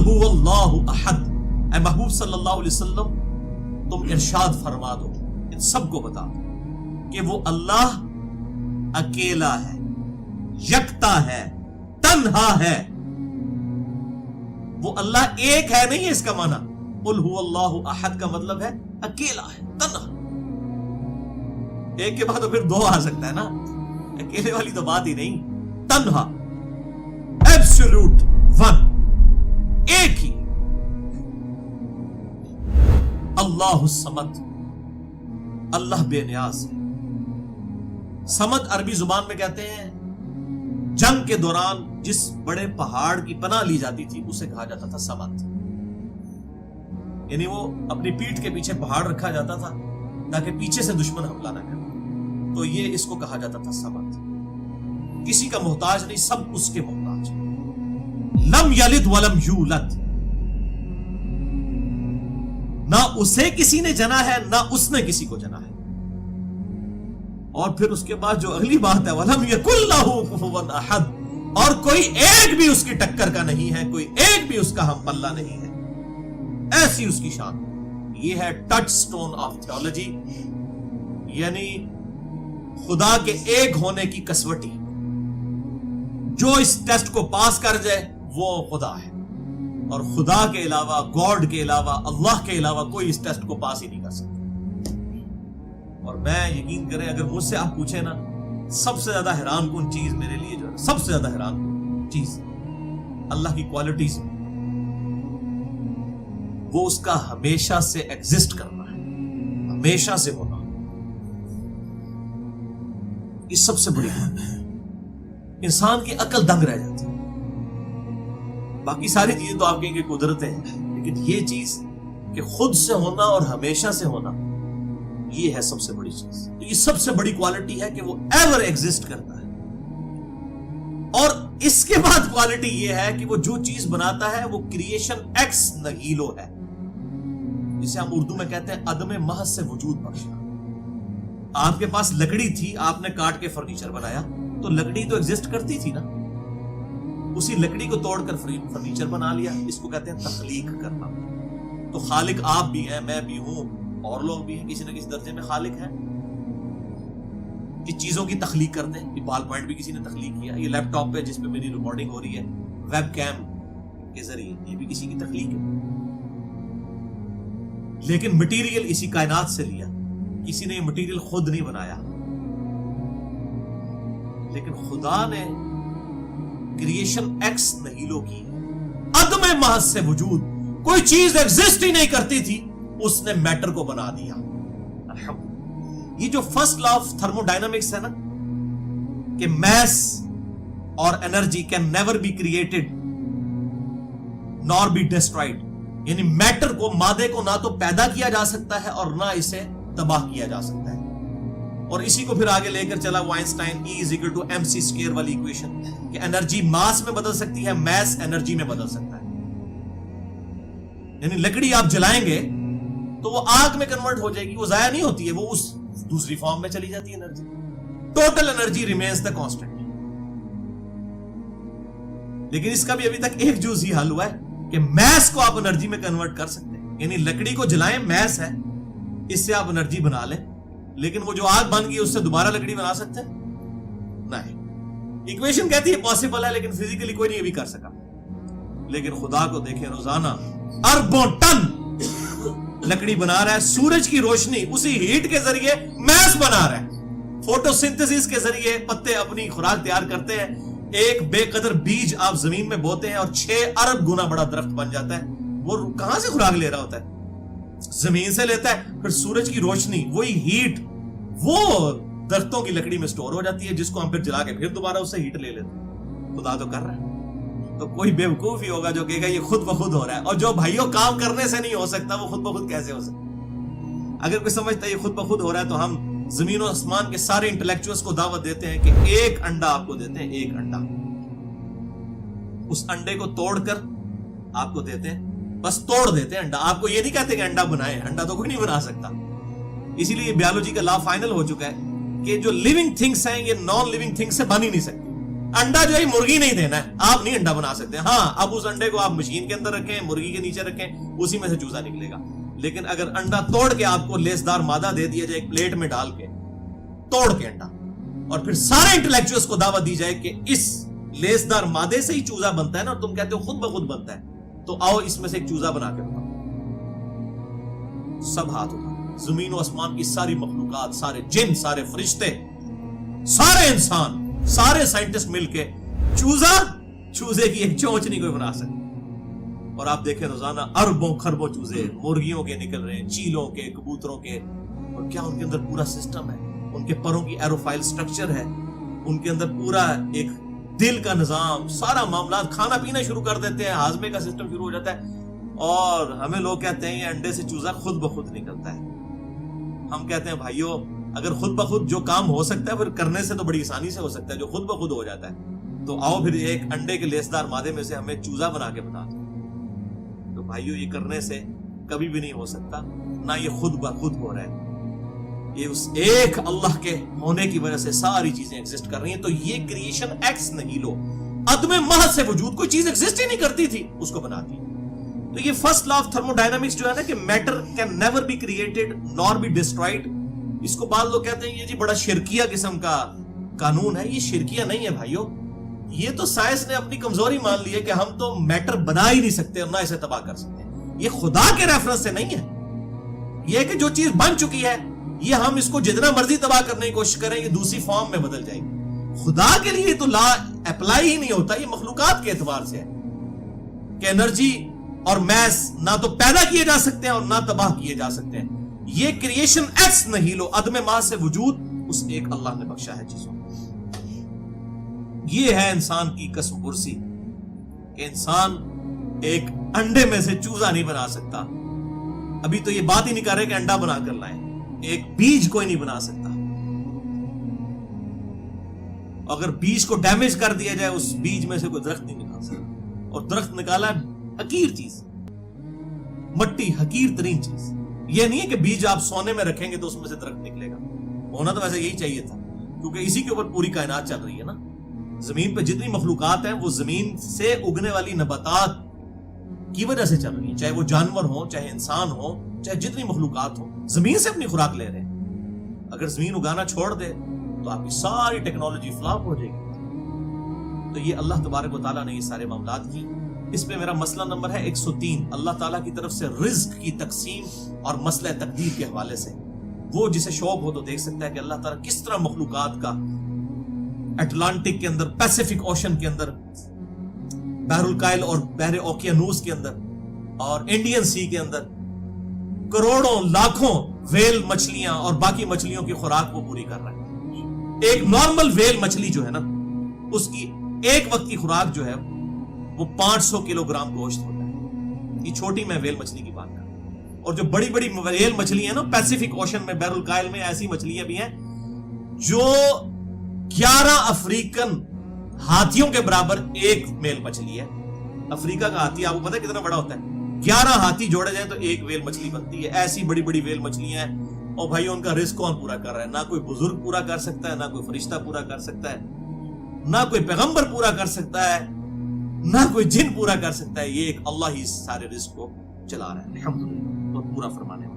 هو اللہ احد، اے محبوب صلی اللہ علیہ وسلم تم ارشاد فرما دو، ان سب کو بتا دو کہ وہ اللہ اکیلا ہے، یکتا ہے، تنہا ہے۔ وہ اللہ ایک ہے نہیں ہے اس کا معنی، قل هو اللہ احد کا مطلب ہے اکیلا ہے، تنہا۔ ایک کے بعد تو پھر دو آ سکتا ہے نا، اکیلے والی تو بات ہی نہیں، تنہا، ایبسولوٹ ون، ایک ہی۔ اللہ الصمد، اللہ بے نیاز ہے۔ صمد عربی زبان میں کہتے ہیں جنگ کے دوران جس بڑے پہاڑ کی پناہ لی جاتی تھی اسے کہا جاتا تھا صمد، یعنی وہ اپنی پیٹھ کے پیچھے پہاڑ رکھا جاتا تھا تاکہ پیچھے سے دشمن حملہ نہ کرے، تو یہ اس کو کہا جاتا تھا صمد۔ کسی کا محتاج نہیں، سب اس کے محتاج۔ لم یلد ولم یولد، نہ اسے کسی نے جنا ہے نہ اس نے کسی کو جنا ہے۔ اور پھر اس کے بعد جو اگلی بات ہے وَلَمْ يَكُنْ لَهُ كُفُوًا أَحَدٌ، اور کوئی ایک بھی اس کی ٹکر کا نہیں ہے، کوئی ایک بھی اس کا ہم پلہ نہیں ہے، ایسی اس کی شان۔ یہ ہے ٹچ سٹون آف تھیولوجی، یعنی خدا کے ایک ہونے کی کسوٹی۔ جو اس ٹیسٹ کو پاس کر جائے وہ خدا ہے، اور خدا کے علاوہ، گاڈ کے علاوہ، اللہ کے علاوہ کوئی اس ٹیسٹ کو پاس ہی نہیں کر سکتا۔ اور میں یقین کریں اگر مجھ سے آپ پوچھیں نا، سب سے زیادہ حیران کن چیز میرے لیے جو ہے، سب سے زیادہ حیران کن چیز اللہ کی کوالٹیز میں، وہ اس کا ہمیشہ سے ایگزسٹ کرنا ہے، ہمیشہ سے ہونا۔ یہ سب سے بڑی بات ہے، انسان کی عقل دنگ رہ جاتی ہے۔ باقی ساری چیزیں تو آپ کہیں گے قدرتیں ہیں، لیکن یہ چیز کہ خود سے ہونا اور ہمیشہ سے ہونا، یہ ہے سب سے بڑی چیز۔ تو یہ سب سے بڑی کوالٹی ہے کہ وہ ایور ایگزسٹ کرتا ہے۔ اور اس کے بعد کوالٹی یہ ہے کہ وہ جو چیز بناتا ہے وہ کریشن ایکس نہیلو ہے، جسے ہم اردو میں کہتے ہیں عدم محض سے وجود بخشنا۔ آپ کے پاس لکڑی تھی، آپ نے کاٹ کے فرنیچر بنایا، تو لکڑی تو ایگزسٹ کرتی تھی نا، اسی لکڑی کو توڑ کر فرنیچر بنا لیا۔ اس کو کہتے ہیں تخلیق کرنا۔ تو خالق آپ بھی ہیں، میں بھی ہوں، اور لوگ بھی ہیں، کسی نہ کسی درجے میں خالق ہیں۔ یہ چیزوں کی تخلیق کرتے ہیں، یہ بال پوائنٹ بھی کسی نے تخلیق کیا، یہ لیپ ٹاپ پہ جس پہ میری ریکارڈنگ ہو رہی ہے ویب کیم کے ذریعے، یہ بھی کسی کی تخلیق ہے۔ لیکن مٹیریل اسی کائنات سے لیا، کسی نے یہ مٹیریل خود نہیں بنایا، لیکن خدا نے کریشن ایکس نہیلو کی، عدم محض سے وجود، کوئی چیز ایگزسٹ ہی نہیں کرتی تھی، اس نے میٹر کو بنا دیا۔ یہ جو first law of thermodynamics ہے نا، کہ میس اور energy can never be created nor be destroyed, یعنی میٹر کو، مادے کو نہ تو پیدا کیا جا سکتا ہے اور نہ اسے تباہ کیا جا سکتا ہے۔ اور اسی کو پھر آگے لے کر چلا وہ آئنسٹائن E=mc² والی ایکویشن، کہ انرجی ماس میں بدل سکتی ہے، میس انرجی میں بدل سکتا ہے۔ یعنی لکڑی آپ جلائیں گے تو وہ آگ میں کنورٹ ہو جائے گی، وہ ضائع نہیں ہوتی ہے، وہ اس دوسری فارم میں چلی جاتی ہے energy. Total energy remains the constant. لیکن اس کا بھی ابھی تک ایک جز ہی حل ہوا ہے کہ میس کو آپ انرجی میں کنورٹ کر سکتے ہیں، یعنی لکڑی کو جلائیں، میس ہے، اس سے آپ انرجی بنا لیں، لیکن وہ جو آگ بن گئی اس سے دوبارہ لکڑی بنا سکتے ہیں؟ نہیں۔ ایکویشن کہتی ہے پاسبل ہے، لیکن فزیکلی کوئی نہیں یہ بھی کر سکا۔ لیکن خدا کو دیکھیں، روزانہ اربوں ٹن لکڑی بنا رہا ہے، سورج کی روشنی اسی ہیٹ کے ذریعے میس بنا رہا ہے، فوٹو سنتھسس کے ذریعے پتے اپنی خوراک تیار کرتے ہیں، ایک بے قدر بیج آپ زمین میں بوتے ہیں اور 6 ارب گنا بڑا درخت بن جاتا ہے۔ وہ کہاں سے خوراک لے رہا ہوتا ہے؟ زمین سے لیتا ہے، پھر سورج کی روشنی، وہی ہیٹ وہ درختوں کی لکڑی میں سٹور ہو جاتی ہے، جس کو ہم پھر جلا کے پھر دوبارہ اس سے ہیٹ لے لیتے ہیں۔ خدا تو کر رہا ہے، تو کوئی بیوقوف ہی ہوگا جو کہے گا یہ خود بخود ہو رہا ہے، اور جو بھائیوں کام کرنے سے نہیں ہو سکتا وہ خود بخود کیسے ہو سکتا؟ اگر کوئی سمجھتا ہے یہ خود بخود ہو رہا ہے تو ہم زمین و آسمان کے سارے انٹلیکچوئلز کو دعوت دیتے ہیں کہ ایک انڈا آپ کو دیتے ہیں، ایک انڈا، اس انڈے کو توڑ کر آپ کو دیتے ہیں، بس توڑ دیتے ہیں انڈا، آپ کو یہ نہیں کہتے کہ انڈا بنائے، انڈا تو کوئی نہیں بنا سکتا۔ اسی لیے بیولوجی کا لا فائنل ہو چکا ہے کہ جو لیونگ تھنگس ہیں یہ نان لیونگ تھنگس سے بن ہی نہیں سکتی۔ انڈا جو ہے مرغی نہیں دینا ہے, آپ نہیں انڈا بنا سکتے. ہاں اب اس انڈے کو آپ مشین کے اندر رکھیں, مرغی کے نیچے رکھیں, اسی میں سے چوزا نکلے گا. لیکن اگر انڈا توڑ کے آپ کو لیسدار مادہ دے دیا جائے ایک پلیٹ میں ڈال کے, توڑ کے انڈا, اور پھر سارے انٹلیکچوئلز کو دعوت دی جائے کہ اس لیسدار مادے سے ہی چوزا بنتا ہے نا, اور تم کہتے ہو خود بخود بنتا ہے, تو آؤ اس میں سے ایک چوزا بنا کے بتاؤ. سب ہاتھ اٹھا, زمین و آسمان کی ساری مخلوقات, سارے جن, سارے فرشتے, سارے انسان, سارے سائنٹسٹ مل کے چوزے کی ایک چونچ نہیں کوئی بنا سکتے. اور آپ دیکھیں روزانہ اربوں خربوں چوزے مرغیوں کے نکل رہے ہیں, چیلوں کے, کبوتروں کے, اور کیا ان کے اندر پورا سسٹم ہے, ان کے پروں کی ایروفائل سٹرکچر ہے, ان کے اندر پورا ایک دل کا نظام, سارا معاملات, کھانا پینا شروع کر دیتے ہیں, ہاضمے کا سسٹم شروع ہو جاتا ہے. اور ہمیں لوگ کہتے ہیں یہ انڈے سے چوزا خود بخود نکلتا ہے. ہم کہتے ہیں بھائیو اگر خود بخود جو کام ہو سکتا ہے پھر کرنے سے تو بڑی آسانی سے ہو سکتا ہے جو خود بخود ہو جاتا ہے, تو آؤ پھر ایک انڈے کے لیسدار مادے میں سے ہمیں چوزا بنا کے بتا دو. تو بھائیو یہ کرنے سے کبھی بھی نہیں ہو سکتا, نہ یہ خود بخود ہو رہا ہے, یہ اس ایک اللہ کے ہونے کی وجہ سے ساری چیزیں ایگزسٹ کر رہی ہیں. تو یہ کریشن ایکس نہیں لو, عدم محض سے وجود, کوئی چیز ایگزسٹ ہی نہیں کرتی تھی اس کو بنا دی. تو یہ first law of thermodynamics جو ہے نا کہ matter can never be created nor be destroyed, اس کو بعض لوگ کہتے ہیں یہ جی بڑا شرکیہ قسم کا قانون ہے. یہ شرکیہ نہیں ہے بھائیو, یہ تو سائنس نے اپنی کمزوری مان لی ہے کہ ہم تو میٹر بنا ہی نہیں سکتے اور نہ اسے تباہ کر سکتے. یہ خدا کے ریفرنس سے نہیں ہے, یہ کہ جو چیز بن چکی ہے یہ ہم اس کو جتنا مرضی تباہ کرنے کی کوشش کریں یہ دوسری فارم میں بدل جائے گی. خدا کے لیے تو لا اپلائی ہی نہیں ہوتا. یہ مخلوقات کے اعتبار سے ہے کہ انرجی اور میس نہ تو پیدا کیے جا سکتے ہیں اور نہ تباہ کیے جا سکتے ہیں. یہ کریشن ایکس نہیں لو, عدم محض سے وجود اس ایک اللہ نے بخشا ہے چیزوں. یہ ہے انسان کی کسب پرسی کہ انسان ایک انڈے میں سے چوزا نہیں بنا سکتا. ابھی تو یہ بات ہی نہیں کر رہے کہ انڈا بنا کر لائیں, ایک بیج کوئی نہیں بنا سکتا. اگر بیج کو ڈیمیج کر دیا جائے اس بیج میں سے کوئی درخت نہیں نکال سکتا. اور درخت نکالا حقیر چیز, مٹی حقیر ترین چیز. یہ نہیں ہے کہ بیج آپ سونے میں رکھیں گے تو اس میں سے درخت نکلے گا. ہونا تو ویسے یہی چاہیے تھا کیونکہ اسی کے اوپر پوری کائنات چل رہی ہے نا. زمین پہ جتنی مخلوقات ہیں وہ زمین سے اگنے والی نباتات کی وجہ سے چل رہی ہیں, چاہے وہ جانور ہوں, چاہے انسان ہو, چاہے جتنی مخلوقات ہوں, زمین سے اپنی خوراک لے رہے ہیں. اگر زمین اگانا چھوڑ دے تو آپ کی ساری ٹیکنالوجی فلاپ ہو جائے گی. تو یہ اللہ تبارک و تعالیٰ نے یہ سارے معاملات کی. اس پہ میرا مسئلہ نمبر ہے 103, اللہ تعالیٰ کی طرف سے رزق کی تقسیم اور مسئلہ تقدیر کے حوالے سے. وہ جسے شوق ہو تو دیکھ سکتا ہے کہ اللہ تعالیٰ کس طرح مخلوقات کا اٹلانٹک کے اندر, پیسیفک اوشن کے اندر, بحر الکائل اور بحر اوکیانوس کے اندر اور انڈین سی کے اندر کروڑوں لاکھوں ویل مچھلیاں اور باقی مچھلیوں کی خوراک وہ پوری کر رہا ہے. ایک نارمل ویل مچھلی جو ہے نا اس کی ایک وقت کی خوراک جو ہے وہ 500 کلو گرام گوشت ہوتا ہے. یہ چھوٹی میں ویل مچھلی کی بات کر رہا ہوں. اور جو بڑی بڑی ویل مچھلی ہیں نا پیسیفک اوشن میں, بحر الکائل میں, ایسی مچھلیاں بھی ہیں جو 11 افریقن ہاتھیوں کے برابر ایک میل مچھلی ہے. افریقہ کا ہاتھی آپ کو پتہ ہے کتنا بڑا ہوتا ہے, 11 ہاتھی جوڑے جائیں تو ایک ویل مچھلی بنتی ہے. ایسی بڑی بڑی ویل مچھلیاں ہیں. اور بھائی ان کا رزق کون پورا کر رہا ہے؟ نہ کوئی بزرگ پورا کر سکتا ہے, نہ کوئی فرشتہ پورا کر سکتا ہے, نہ کوئی پیغمبر پورا کر سکتا ہے, نہ کوئی جن پورا کر سکتا ہے. یہ ایک اللہ ہی سارے رزق کو چلا رہا ہے. الحمدللہ, بہت پورا فرمانے